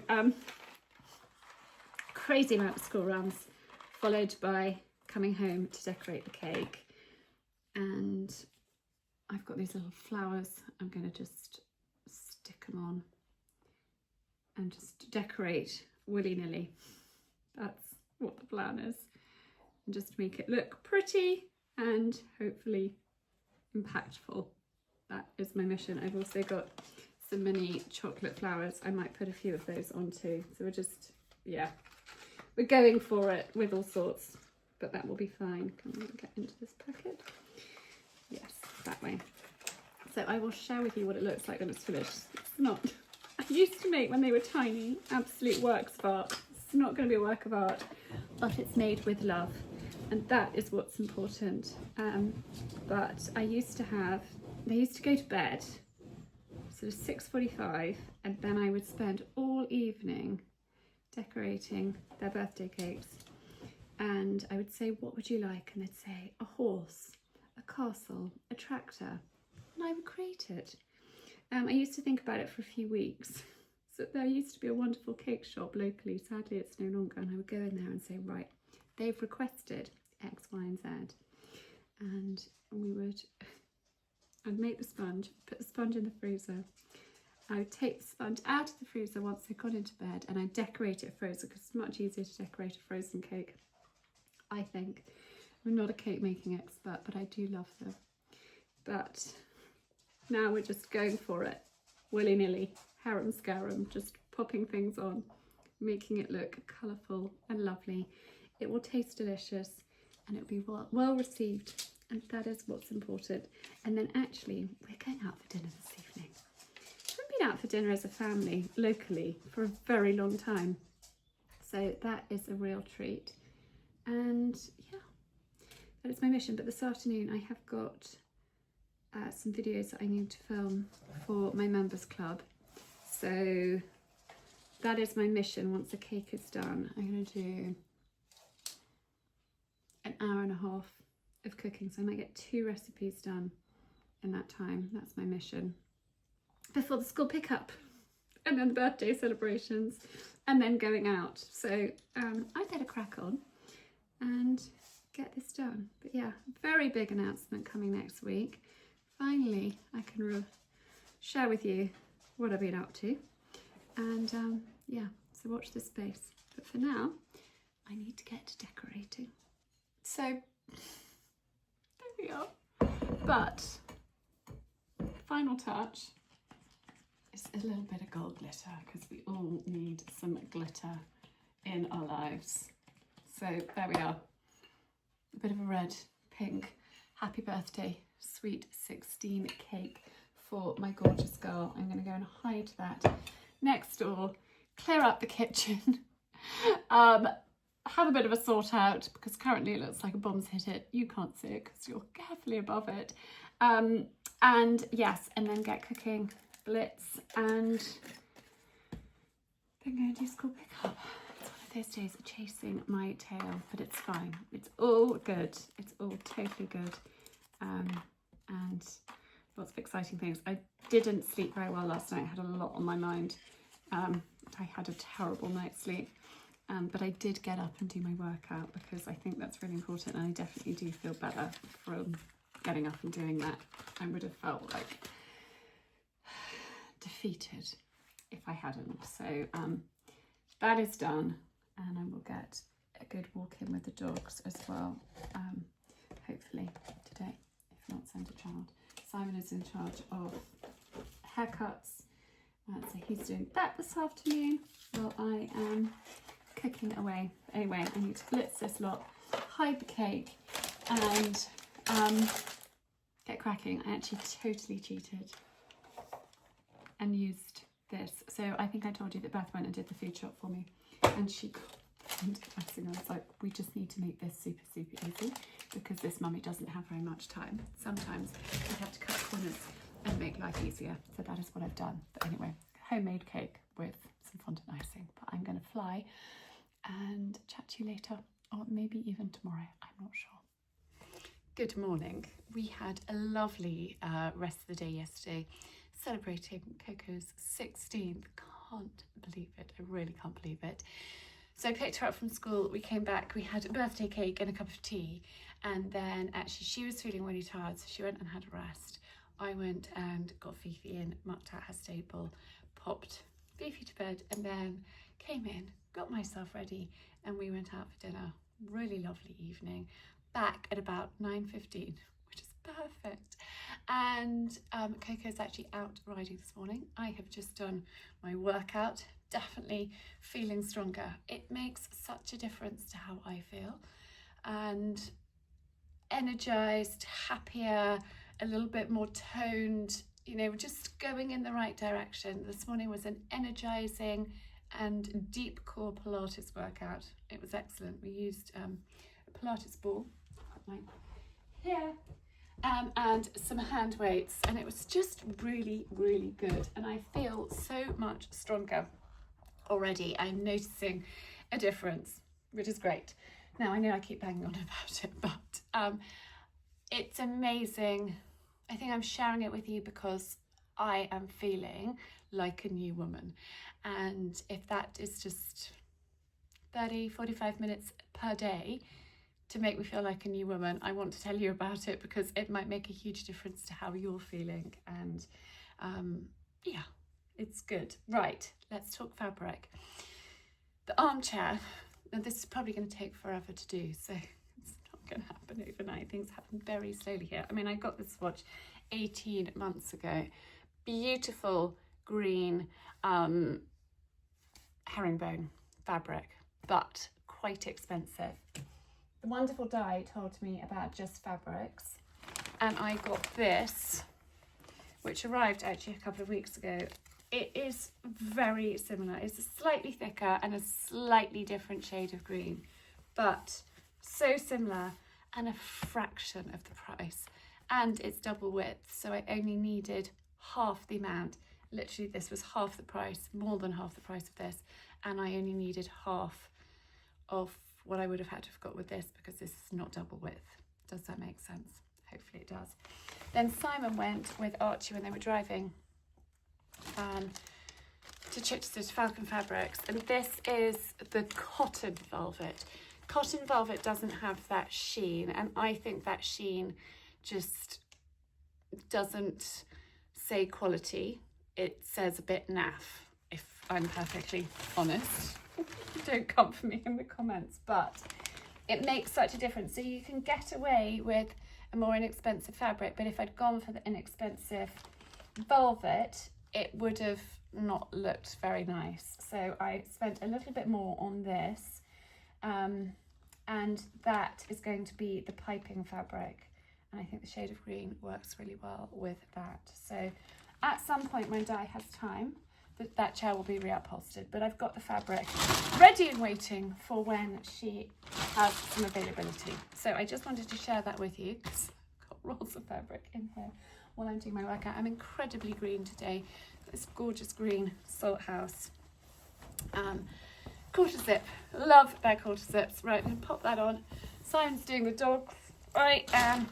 crazy amount of school runs, followed by coming home to decorate the cake. And I've got these little flowers. I'm going to just stick them on and just decorate willy-nilly. That's what the plan is. And just make it look pretty and hopefully impactful. That is my mission. I've also got some mini chocolate flowers. I might put a few of those on too. So we're just, yeah, we're going for it with all sorts, but that will be fine. Can we get into this packet? Yes, that way. So I will share with you what it looks like when it's finished. It's not I used to make when they were tiny, absolute works of art. It's not going to be a work of art, but it's made with love, and that is what's important. But they used to go to bed sort of 6:45, and then I would spend all evening decorating their birthday cakes. And I would say, what would you like? And they'd say, a horse, a castle, a tractor, and I would create it. I used to think about it for a few weeks. So there used to be a wonderful cake shop locally. Sadly, it's no longer. And I would go in there and say, right, they've requested X, Y, and Z. And I'd make the sponge, put the sponge in the freezer. I would take the sponge out of the freezer once they got into bed, and I'd decorate it frozen, because it's much easier to decorate a frozen cake, I think. I'm not a cake making expert, but I do love them. But now we're just going for it, willy-nilly, harum-scarum, just popping things on, making it look colourful and lovely. It will taste delicious, and it'll be well received, and that is what's important. And then actually, we're going out for dinner this evening. We haven't been out for dinner as a family locally for a very long time, so that is a real treat. And yeah, that is my mission. But this afternoon I have got some videos that I need to film for my members club, so that is my mission. Once the cake is done, I'm going to do an hour and a half of cooking, so I might get 2 recipes done in that time. That's my mission before the school pickup, and then the birthday celebrations, and then going out. So I better crack on and get this done. But yeah, very big announcement coming next week. Finally, I can share with you what I've been up to, and yeah, so watch this space. But for now, I need to get to decorating. So there we are. But final touch is a little bit of gold glitter, because we all need some glitter in our lives. So there we are. A bit of a red, pink, happy birthday, sweet 16 cake for my gorgeous girl. I'm going to go and hide that next door, clear up the kitchen, have a bit of a sort out, because currently it looks like a bomb's hit it. You can't see it because you're carefully above it. And yes, and then get cooking, blitz, and then go and do school pickup. It's one of those days of chasing my tail, but it's fine. It's all good. It's all totally good. And lots of exciting things. I didn't sleep very well last night. I had a lot on my mind. I had a terrible night's sleep. But I did get up and do my workout, because I think that's really important, and I definitely do feel better from getting up and doing that. I would have felt like defeated if I hadn't. So that is done, and I will get a good walk in with the dogs as well, hopefully today, if not send a child. Simon is in charge of haircuts, so he's doing that this afternoon while I am cooking away. Anyway, I need to blitz this lot, hide the cake, and get cracking. I actually totally cheated and used this. So I think I told you that Beth went and did the food shop for me, and she and I was like, we just need to make this super easy, because this mummy doesn't have very much time. Sometimes we have to cut corners and make life easier. So that is what I've done. But anyway, homemade cake with some fondant icing. But I'm going to fly and chat to you later, or maybe even tomorrow, I'm not sure. Good morning. We had a lovely rest of the day yesterday, celebrating Coco's 16th. Can't believe it. I really can't believe it. So I picked her up from school, we came back, we had a birthday cake and a cup of tea, and then actually she was feeling really tired, so she went and had a rest. I went and got Fifi in, mucked out her stable, popped Fifi to bed, and then came in, got myself ready, and we went out for dinner. Really lovely evening. Back at about 9:15, which is perfect. And Coco's actually out riding this morning. I have just done my workout, definitely feeling stronger. It makes such a difference to how I feel, and energized, happier, a little bit more toned, you know, just going in the right direction. This morning was an energizing and deep core Pilates workout. It was excellent. We used a Pilates ball right here and some hand weights, and it was just really, really good. And I feel so much stronger already. I'm noticing a difference, which is great. Now, I know I keep banging on about it, but it's amazing. I think I'm sharing it with you because I am feeling like a new woman. And if that is just 30, 45 minutes per day to make me feel like a new woman, I want to tell you about it because it might make a huge difference to how you're feeling. And yeah, it's good. Right, let's talk fabric. The armchair, and this is probably going to take forever to do, so it's not going to happen overnight. Things happen very slowly here. I mean, I got this watch 18 months ago. Beautiful green herringbone fabric, but quite expensive. The wonderful Di told me about Just Fabrics, and I got this, which arrived actually a couple of weeks ago. It is very similar. It's a slightly thicker and a slightly different shade of green, but so similar and a fraction of the price. And it's double width, so I only needed half the amount. Literally, this was half the price, more than half the price of this, and I only needed half of what I would have had to have got with this because this is not double width. Does that make sense? Hopefully it does. Then Simon went with Archie when they were driving to Chichester to Falcon Fabrics, and this is the cotton velvet. Cotton velvet doesn't have that sheen, and I think that sheen just doesn't say quality. It says a bit naff, if I'm perfectly honest. Don't come for me in the comments, but it makes such a difference. So you can get away with a more inexpensive fabric, but if I'd gone for the inexpensive velvet, it would have not looked very nice. So I spent a little bit more on this, and that is going to be the piping fabric. And I think the shade of green works really well with that. So at some point when Di has time, that chair will be reupholstered, but I've got the fabric ready and waiting for when she has some availability. So I just wanted to share that with you because I've got rolls of fabric in here while I'm doing my workout. I'm incredibly green today. This gorgeous green Salt House quarter zip. Love their quarter zips. Right, I'm going to pop that on. Simon's doing the dogs. I am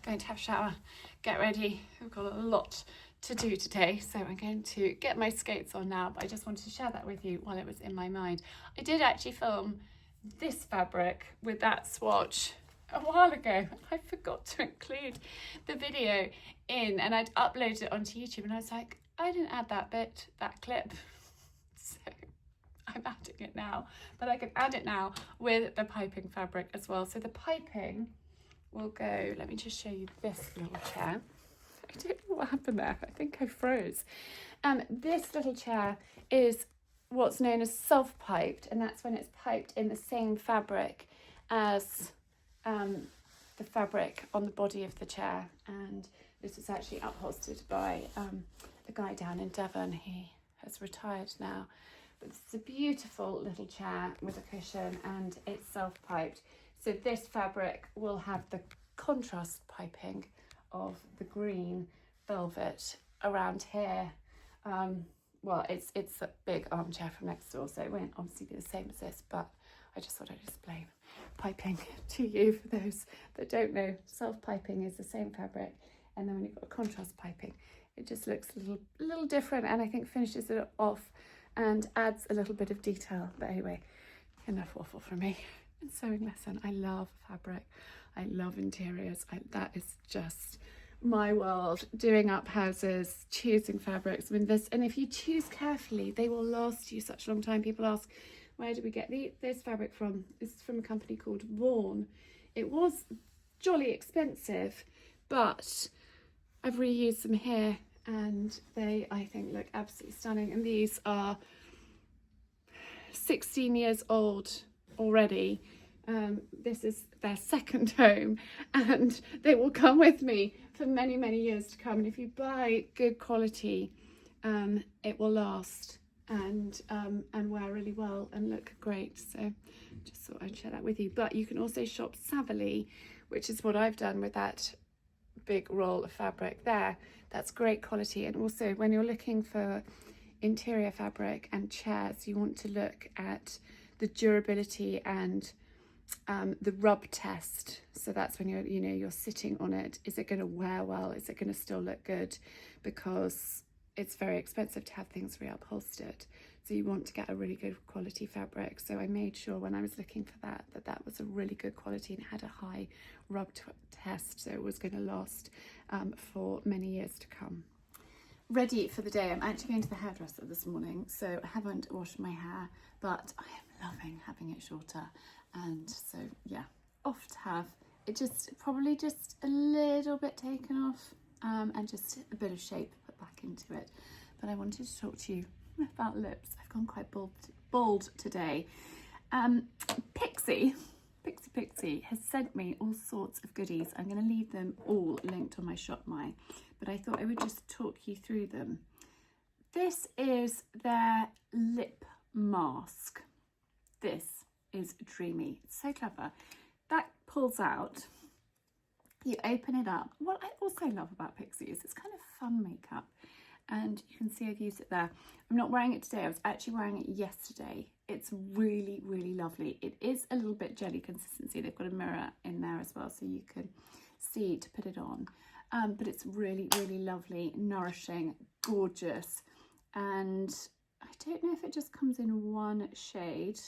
going to have a shower, get ready. We've got a lot to do today, so I'm going to get my skates on now, but I just wanted to share that with you while it was in my mind. I did actually film this fabric with that swatch a while ago. I forgot to include the video in, and I'd uploaded it onto YouTube, and I was like, I didn't add that bit, that clip, so I'm adding it now, but I can add it now with the piping fabric as well. So the piping will go, let me just show you this little chair. I don't know what happened there. I think I froze. This little chair is what's known as self-piped, and that's when it's piped in the same fabric as the fabric on the body of the chair. And this was actually upholstered by a guy down in Devon. He has retired now. But it's a beautiful little chair with a cushion, and it's self-piped. So this fabric will have the contrast piping of the green velvet around here. Well, it's a big armchair from next door, so it won't obviously be the same as this, but I just thought I'd explain piping to you for those that don't know. Self-piping is the same fabric, and then when you've got contrast piping, it just looks a little different, and I think finishes it off and adds a little bit of detail. But anyway, enough waffle from me. And sewing lesson. I love fabric. I love interiors. That is just my world. Doing up houses, choosing fabrics. I mean, and if you choose carefully, they will last you such a long time. People ask, where did we get this fabric from? This is from a company called Vaughan. It was jolly expensive, but I've reused them here, and they, I think, look absolutely stunning. And these are 16 years old already. This is their second home, and they will come with me for many, many years to come. And if you buy good quality, it will last and wear really well and look great. So just thought I'd share that with you. But you can also shop savvily, which is what I've done with that big roll of fabric there. That's great quality. And also when you're looking for interior fabric and chairs, you want to look at the durability and the rub test. So that's when you're sitting on it. Is it going to wear well? Is it going to still look good? Because it's very expensive to have things reupholstered. So you want to get a really good quality fabric. So I made sure when I was looking for that was a really good quality and had a high rub test. So it was going to last for many years to come. Ready for the day. I'm actually going to the hairdresser this morning. So I haven't washed my hair, but I am loving having it shorter. And so yeah, off to have it probably just a little bit taken off and just a bit of shape put back into it. But I wanted to talk to you about lips. I've gone quite bald today. Pixi has sent me all sorts of goodies. I'm going to leave them all linked on my shop my, but I thought I would just talk you through them. This is their lip mask. This is dreamy. It's so clever. That pulls out, you open it up. What I also love about Pixi is it's kind of fun makeup, and you can see I've used it there. I'm not wearing it today. I was actually wearing it yesterday. It's really, really lovely. It is a little bit jelly consistency. They've got a mirror in there as well, so you can see to put it on. But it's really, really lovely, nourishing, gorgeous. And I don't know if it just comes in one shade.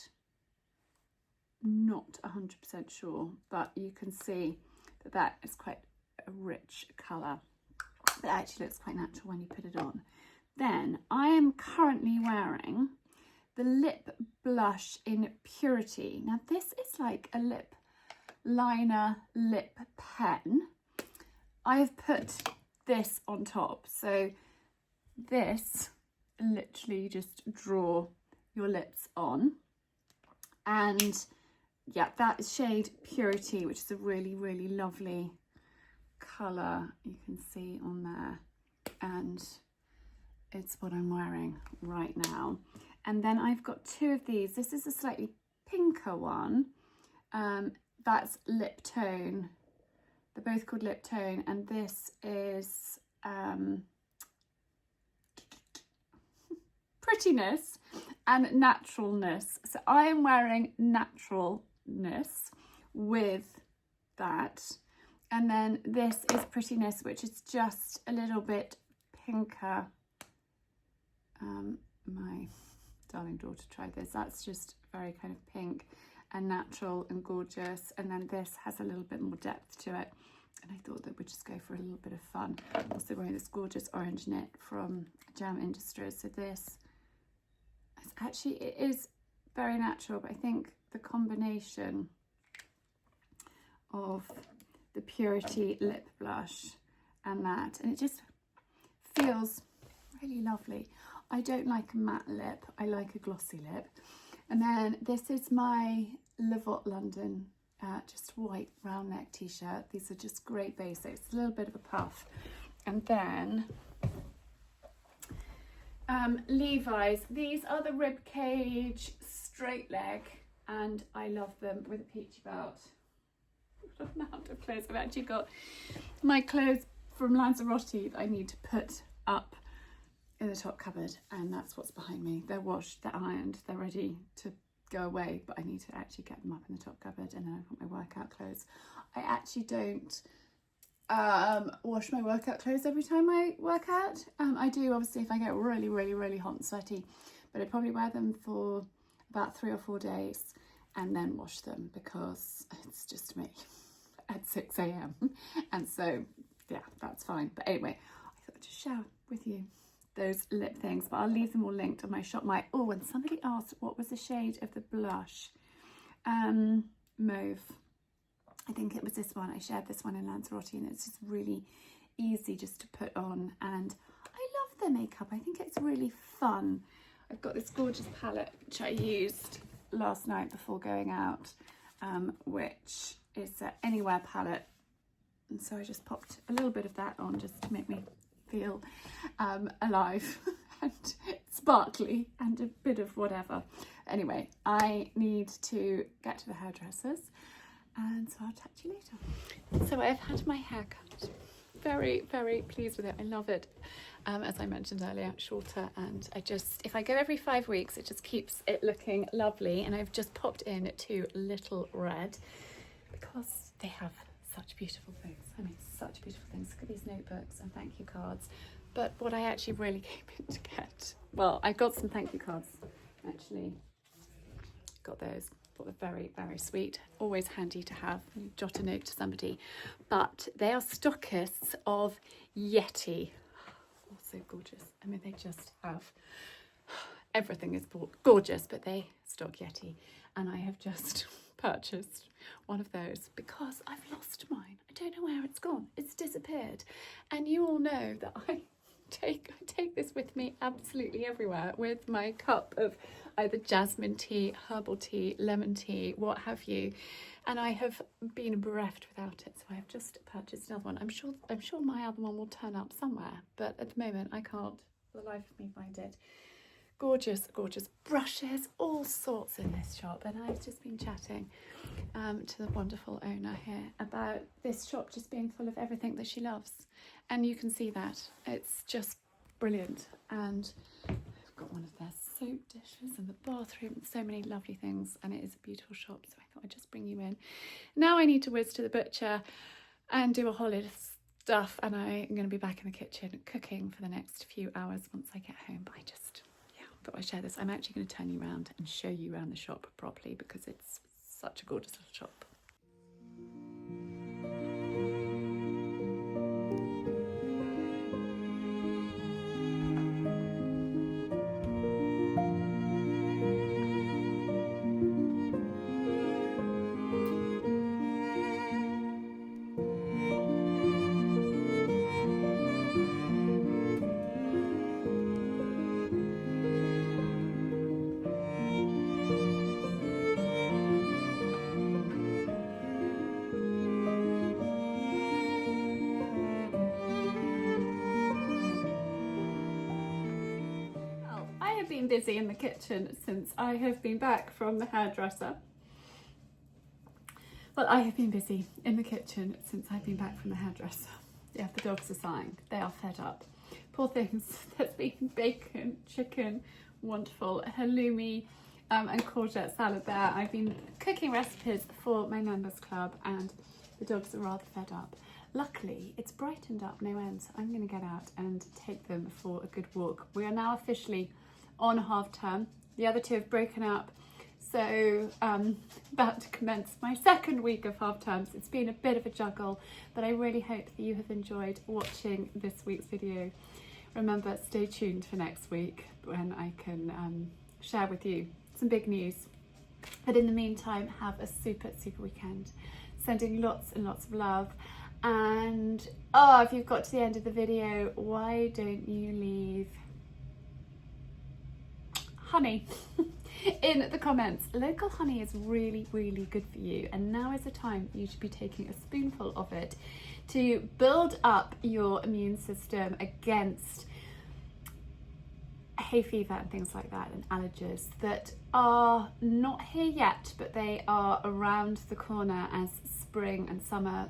Not 100% sure, but you can see that is quite a rich colour. It actually looks quite natural when you put it on. Then I am currently wearing the lip blush in Purity. Now this is like a lip liner lip pen. I've put this on top, so this literally just draw your lips on, and yeah, that is shade Purity, which is a really, really lovely colour you can see on there, and it's what I'm wearing right now. And then I've got two of these. This is a slightly pinker one, that's Lip Tone. They're both called Lip Tone, and this is Prettiness and Naturalness. So I am wearing Naturalness with that, and then this is Prettiness, which is just a little bit pinker. My darling daughter tried this. That's just very kind of pink and natural and gorgeous, and then this has a little bit more depth to it, and I thought that we'd just go for a little bit of fun. I'm also wearing this gorgeous orange knit from Jam Industries. So this is actually, it is very natural, but I think the combination of the Purity lip blush and that, and it just feels really lovely. I don't like a matte lip, I like a glossy lip. And then this is my Levot London just white round neck t-shirt. These are just great basics, a little bit of a puff. And then Levi's, these are the rib cage straight leg, and I love them with a peachy belt. What amount of clothes. I've actually got my clothes from Lanzarote that I need to put up in the top cupboard, and that's what's behind me. They're washed, they're ironed, they're ready to go away, but I need to actually get them up in the top cupboard. And then I've got my workout clothes. I actually don't wash my workout clothes every time I work out. I do obviously if I get really, really, really hot and sweaty, but I probably wear them for about 3 or 4 days and then wash them, because it's just me at 6 a.m. and so yeah, that's fine. But anyway, I thought I'd just share with you those lip things, but I'll leave them all linked on my shop my. Oh, and somebody asked what was the shade of the blush. Mauve, I think it was this one. I shared this one in Lanzarote, and it's just really easy just to put on, and I love the makeup. I think it's really fun. I've got this gorgeous palette which I used last night before going out, which is an Anywhere palette, and so I just popped a little bit of that on just to make me feel alive and sparkly and a bit of whatever. Anyway, I need to get to the hairdressers, and so I'll chat to you later. So I've had my hair cut. Very, very pleased with it. I love it. As I mentioned earlier, shorter, and if I go every 5 weeks, it just keeps it looking lovely. And I've just popped in to Little Red because they have such beautiful things. I mean, such beautiful things. Look at these notebooks and thank you cards. But what I actually really came in to get, well, I got some thank you cards, actually. Got those. Thought were very, very sweet. Always handy to have. You jot a note to somebody. But they are stockists of Yeti. Also gorgeous. I mean, they just have, everything is gorgeous, but they stock Yeti. And I have just purchased one of those because I've lost mine. I don't know where it's gone. It's disappeared. And you all know that I take this with me absolutely everywhere with my cup of either jasmine tea, herbal tea, lemon tea, what have you. And I have been bereft without it, so I have just purchased another one. I'm sure my other one will turn up somewhere, but at the moment I can't for the life of me find it. Gorgeous, gorgeous brushes, all sorts in this shop. And I've just been chatting to the wonderful owner here about this shop just being full of everything that she loves. And you can see that. It's just brilliant. And I've got one of their soap dishes in the bathroom. So many lovely things. And it is a beautiful shop. So I thought I'd just bring you in. Now I need to whiz to the butcher and do a whole lot of stuff. And I'm going to be back in the kitchen cooking for the next few hours once I get home. But I thought I'd share this. I'm actually going to turn you around and show you around the shop properly because it's such a gorgeous little shop. Been busy in the kitchen since I have been back from the hairdresser. Well, I have been busy in the kitchen since I've been back from the hairdresser. Yeah, the dogs are sighing. They are fed up. Poor things. There's been bacon, chicken, wonderful halloumi and courgette salad there. I've been cooking recipes for my members club and the dogs are rather fed up. Luckily, it's brightened up no end, so I'm going to get out and take them for a good walk. We are now officially on half term. The other two have broken up, so about to commence my second week of half terms. It's been a bit of a juggle, but I really hope that you have enjoyed watching this week's video. Remember, stay tuned for next week when I can share with you some big news. But in the meantime, have a super weekend. Sending lots and lots of love. And if you've got to the end of the video, why don't you leave honey in the comments. Local honey is really good for you, and now is the time you should be taking a spoonful of it to build up your immune system against hay fever and things like that, and allergies that are not here yet, but they are around the corner as spring and summer,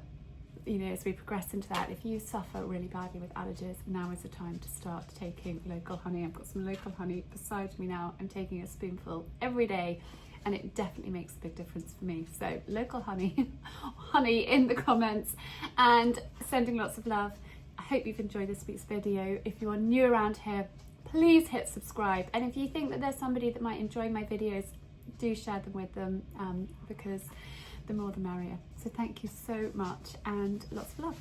you know, as we progress into that. If you suffer really badly with allergies, now is the time to start taking local honey. I've got some local honey beside me now. I'm taking a spoonful every day, and it definitely makes a big difference for me. So local honey, honey in the comments, and sending lots of love. I hope you've enjoyed this week's video. If you are new around here, please hit subscribe. And if you think that there's somebody that might enjoy my videos, do share them with them, because the more the merrier. So thank you so much and lots of love.